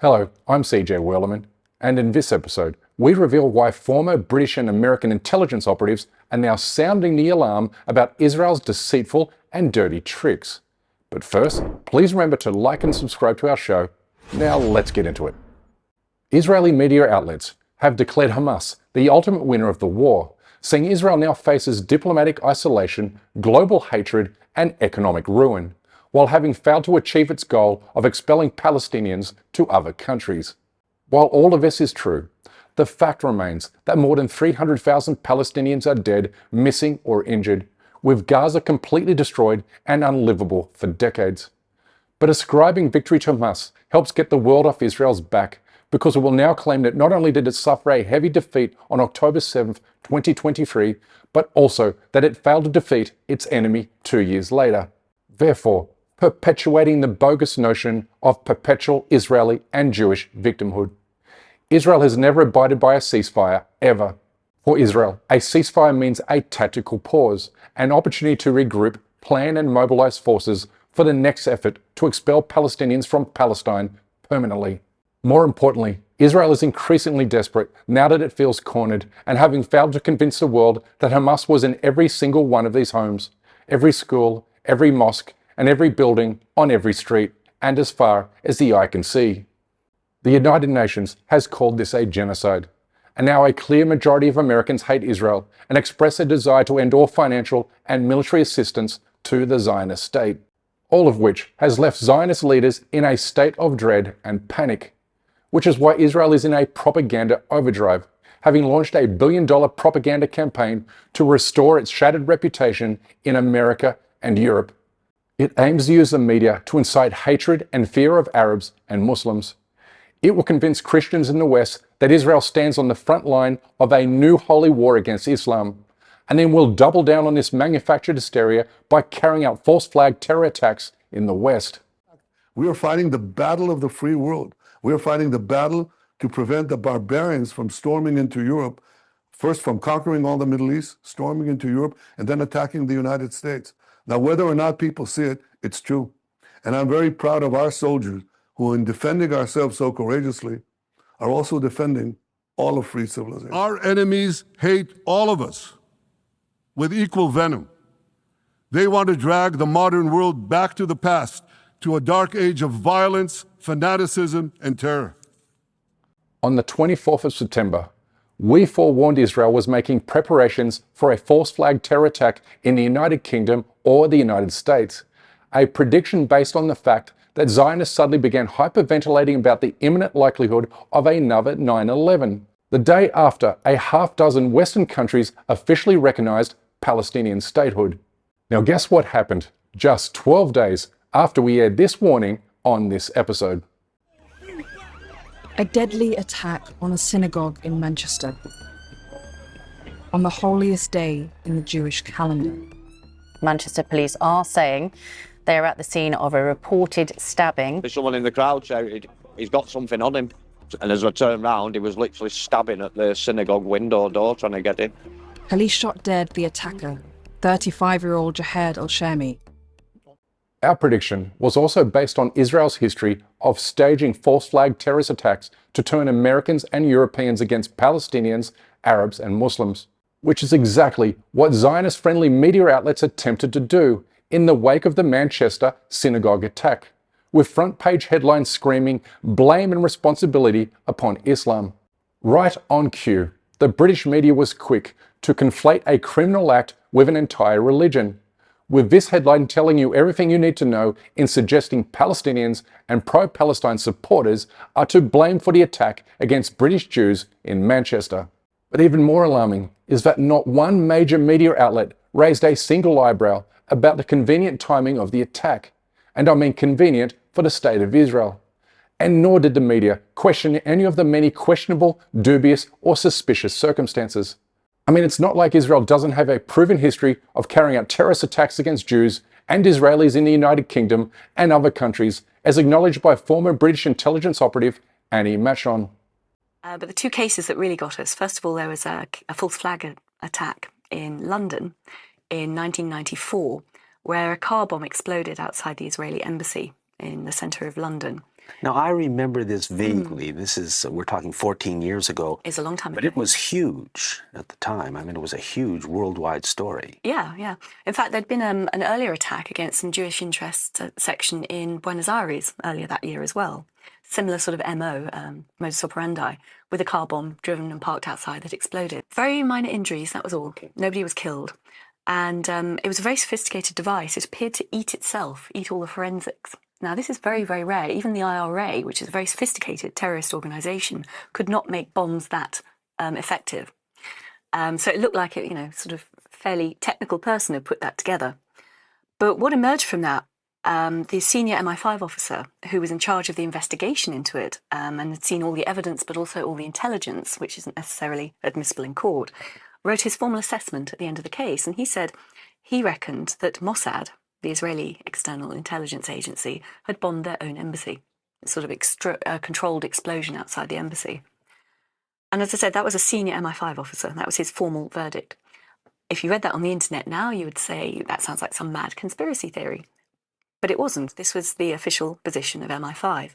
Hello, I'm CJ Werleman, and in this episode, we reveal why former British and American intelligence operatives are now sounding the alarm about Israel's deceitful and dirty tricks. But first, please remember to like and subscribe to our show. Now let's get into it. Israeli media outlets have declared Hamas the ultimate winner of the war, saying Israel now faces diplomatic isolation, global hatred, and economic ruin, while having failed to achieve its goal of expelling Palestinians to other countries. While all of this is true, the fact remains that more than 300,000 Palestinians are dead, missing, or injured, with Gaza completely destroyed and unlivable for decades. But ascribing victory to Hamas helps get the world off Israel's back, because it will now claim that not only did it suffer a heavy defeat on October 7, 2023, but also that it failed to defeat its enemy 2 years later. Therefore, perpetuating the bogus notion of perpetual Israeli and Jewish victimhood. Israel has never abided by a ceasefire, ever. For Israel, a ceasefire means a tactical pause, an opportunity to regroup, plan and mobilize forces for the next effort to expel Palestinians from Palestine permanently. More importantly, Israel is increasingly desperate now that it feels cornered and having failed to convince the world that Hamas was in every single one of these homes, every school, every mosque, and every building on every street, and as far as the eye can see. The United Nations has called this a genocide, and now a clear majority of Americans hate Israel and express a desire to end all financial and military assistance to the Zionist state, all of which has left Zionist leaders in a state of dread and panic, which is why Israel is in a propaganda overdrive, having launched a billion-dollar propaganda campaign to restore its shattered reputation in America and Europe. It aims to use the media to incite hatred and fear of Arabs and Muslims. It will convince Christians in the West that Israel stands on the front line of a new holy war against Islam, and then will double down on this manufactured hysteria by carrying out false flag terror attacks in the West. We are fighting the battle of the free world. We are fighting the battle to prevent the barbarians from storming into Europe, first from conquering all the Middle East, storming into Europe, and then attacking the United States. Now, whether or not people see it, it's true. And I'm very proud of our soldiers who, in defending ourselves so courageously, are also defending all of free civilization. Our enemies hate all of us with equal venom. They want to drag the modern world back to the past, to a dark age of violence, fanaticism, and terror. On the 24th of September, we forewarned Israel was making preparations for a false flag terror attack in the United Kingdom or the United States, a prediction based on the fact that Zionists suddenly began hyperventilating about the imminent likelihood of another 9/11, the day after a half-dozen Western countries officially recognized Palestinian statehood. Now guess what happened just 12 days after we aired this warning on this episode? A deadly attack on a synagogue in Manchester, on the holiest day in the Jewish calendar. Manchester police are saying they are at the scene of a reported stabbing. There's someone in the crowd shouted, "He's got something on him." And as I turned round, he was literally stabbing at the synagogue window door, trying to get in. Police shot dead the attacker, 35-year-old Jahed al-Shami. Our prediction was also based on Israel's history of staging false flag terrorist attacks to turn Americans and Europeans against Palestinians, Arabs, and Muslims, which is exactly what Zionist-friendly media outlets attempted to do in the wake of the Manchester synagogue attack, with front-page headlines screaming blame and responsibility upon Islam. Right on cue, the British media was quick to conflate a criminal act with an entire religion, with this headline telling you everything you need to know in suggesting Palestinians and pro-Palestine supporters are to blame for the attack against British Jews in Manchester. But even more alarming is that not one major media outlet raised a single eyebrow about the convenient timing of the attack, and I mean convenient for the state of Israel. And nor did the media question any of the many questionable, dubious, or suspicious circumstances. I mean, it's not like Israel doesn't have a proven history of carrying out terrorist attacks against Jews and Israelis in the United Kingdom and other countries, as acknowledged by former British intelligence operative Annie Machon. But the two cases that really got us, first of all, there was a false flag attack in London in 1994, where a car bomb exploded outside the Israeli embassy in the centre of London. Now, I remember this vaguely. This is, we're talking 14 years ago. It's a long time ago. But it was huge at the time. I mean, it was a huge worldwide story. Yeah, yeah. In fact, there'd been an earlier attack against some Jewish interest section in Buenos Aires earlier that year as well. Similar sort of MO, modus operandi, with a car bomb driven and parked outside that exploded. Very minor injuries, that was all. Nobody was killed. And it was a very sophisticated device. It appeared to eat itself, eat all the forensics. Now, this is very, very rare. Even the IRA, which is a very sophisticated terrorist organisation, could not make bombs that effective. So it looked like a, sort of fairly technical person had put that together. But what emerged from that, the senior MI5 officer who was in charge of the investigation into it and had seen all the evidence, but also all the intelligence, which isn't necessarily admissible in court, wrote his formal assessment at the end of the case. And he said he reckoned that Mossad, the Israeli external intelligence agency, had bombed their own embassy. A sort of controlled explosion outside the embassy. And as I said, that was a senior MI5 officer. That was his formal verdict. If you read that on the internet now, you would say that sounds like some mad conspiracy theory. But it wasn't. This was the official position of MI5.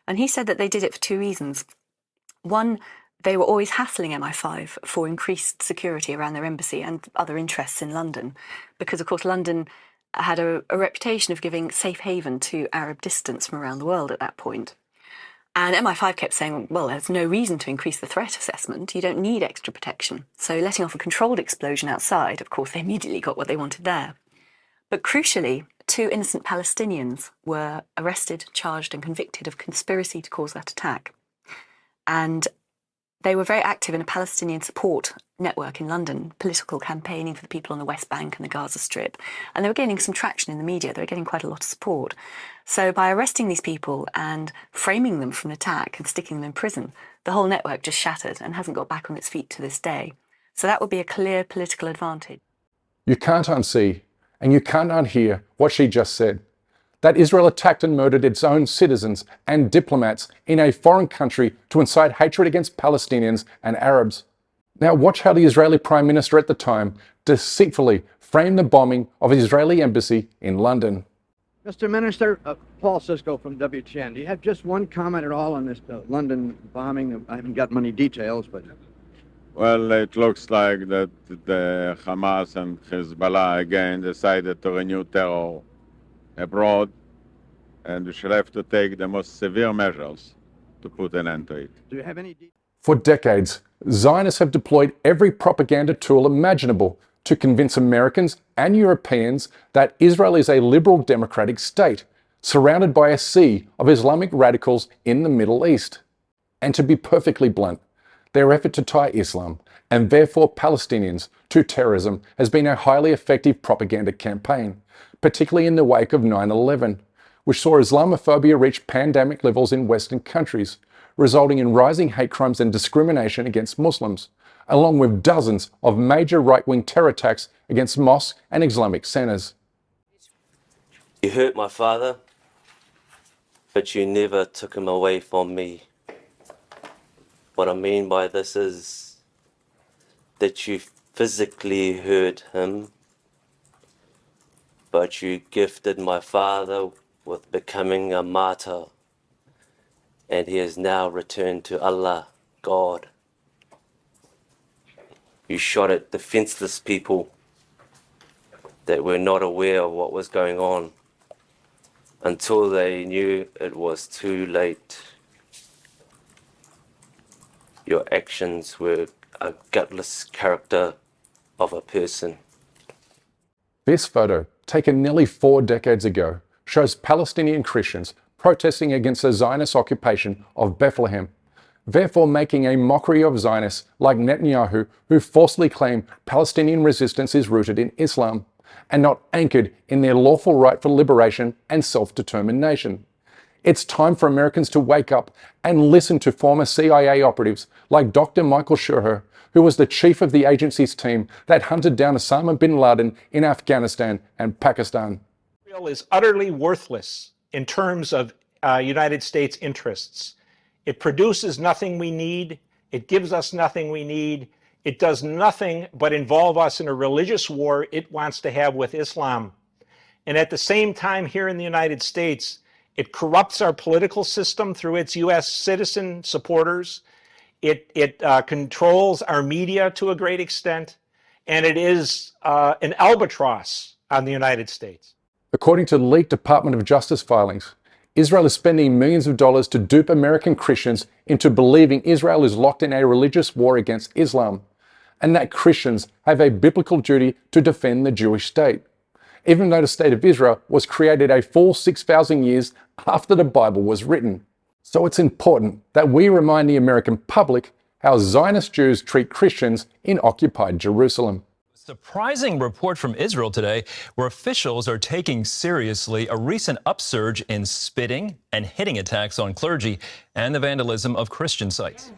And he said that they did it for two reasons. One, they were always hassling MI5 for increased security around their embassy and other interests in London. Because, of course, London had a reputation of giving safe haven to Arab dissidents from around the world at that point. And MI5 kept saying, well, there's no reason to increase the threat assessment. You don't need extra protection. So letting off a controlled explosion outside, of course, they immediately got what they wanted there. But crucially, 2 innocent Palestinians were arrested, charged and convicted of conspiracy to cause that attack. And they were very active in a Palestinian support network in London, political campaigning for the people on the West Bank and the Gaza Strip. And they were gaining some traction in the media. They were getting quite a lot of support. So by arresting these people and framing them for an attack and sticking them in prison, the whole network just shattered and hasn't got back on its feet to this day. So that would be a clear political advantage. You can't unsee and you can't unhear what she just said. That Israel attacked and murdered its own citizens and diplomats in a foreign country to incite hatred against Palestinians and Arabs. Now watch how the Israeli Prime Minister at the time deceitfully framed the bombing of the Israeli embassy in London. Mr. Minister, Paul Sisko from WTN. Do you have just one comment at all on this London bombing? I haven't got many details, but... Well, it looks like that the Hamas and Hezbollah again decided to renew terror abroad, and we shall have to take the most severe measures to put an end to it. Do you have any... For decades, Zionists have deployed every propaganda tool imaginable to convince Americans and Europeans that Israel is a liberal democratic state, surrounded by a sea of Islamic radicals in the Middle East. And to be perfectly blunt, their effort to tie Islam, and therefore Palestinians, to terrorism has been a highly effective propaganda campaign, particularly in the wake of 9/11, which saw Islamophobia reach pandemic levels in Western countries, resulting in rising hate crimes and discrimination against Muslims, along with dozens of major right-wing terror attacks against mosques and Islamic centers. You hurt my father, but you never took him away from me. What I mean by this is that you physically hurt him, but you gifted my father with becoming a martyr, and he has now returned to Allah, God. You shot at defenseless people that were not aware of what was going on until they knew it was too late. Your actions were a gutless character of a person. This photo, taken nearly 4 decades ago, shows Palestinian Christians protesting against the Zionist occupation of Bethlehem, therefore making a mockery of Zionists like Netanyahu, who falsely claim Palestinian resistance is rooted in Islam and not anchored in their lawful right for liberation and self-determination. It's time for Americans to wake up and listen to former CIA operatives like Dr. Michael Scheuer, who was the chief of the agency's team that hunted down Osama bin Laden in Afghanistan and Pakistan. Israel is utterly worthless in terms of United States interests. It produces nothing we need. It gives us nothing we need. It does nothing but involve us in a religious war it wants to have with Islam. And at the same time, here in the United States, It corrupts our political system through its U.S. citizen supporters. It controls our media to a great extent, and it is an albatross on the United States. According to leaked Department of Justice filings, Israel is spending millions of dollars to dupe American Christians into believing Israel is locked in a religious war against Islam, and that Christians have a biblical duty to defend the Jewish state, even though the state of Israel was created a full 6,000 years after the Bible was written. So it's important that we remind the American public how Zionist Jews treat Christians in occupied Jerusalem. Surprising report from Israel today, where officials are taking seriously a recent upsurge in spitting and hitting attacks on clergy and the vandalism of Christian sites.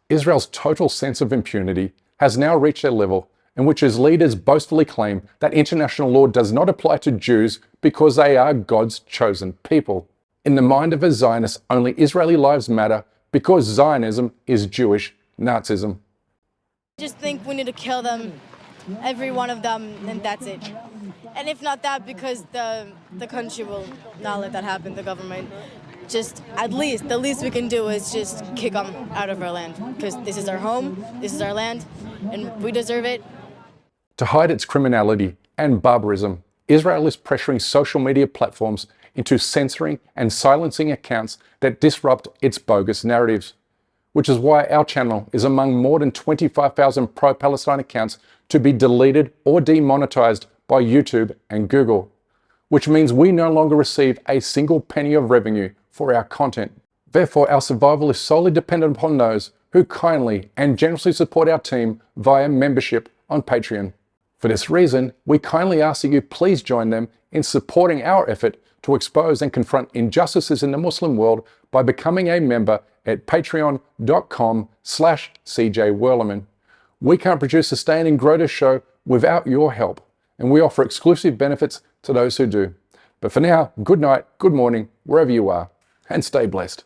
Israel's total sense of impunity has now reached a level in which its leaders boastfully claim that international law does not apply to Jews because they are God's chosen people. In the mind of a Zionist, only Israeli lives matter because Zionism is Jewish Nazism. I just think we need to kill them, every one of them, and that's it. And if not that, because the country will not let that happen, the government. Just the least we can do is just kick them out of our land, because this is our home, this is our land, and we deserve it. To hide its criminality and barbarism, Israel is pressuring social media platforms into censoring and silencing accounts that disrupt its bogus narratives, which is why our channel is among more than 25,000 pro-Palestine accounts to be deleted or demonetized by YouTube and Google, which means we no longer receive a single penny of revenue for our content. Therefore, our survival is solely dependent upon those who kindly and generously support our team via membership on Patreon. For this reason, we kindly ask that you please join them in supporting our effort to expose and confront injustices in the Muslim world by becoming a member at patreon.com/CJWerleman. We can't produce, sustain, and grow this show without your help, and we offer exclusive benefits to those who do. But for now, good night, good morning, wherever you are, and stay blessed.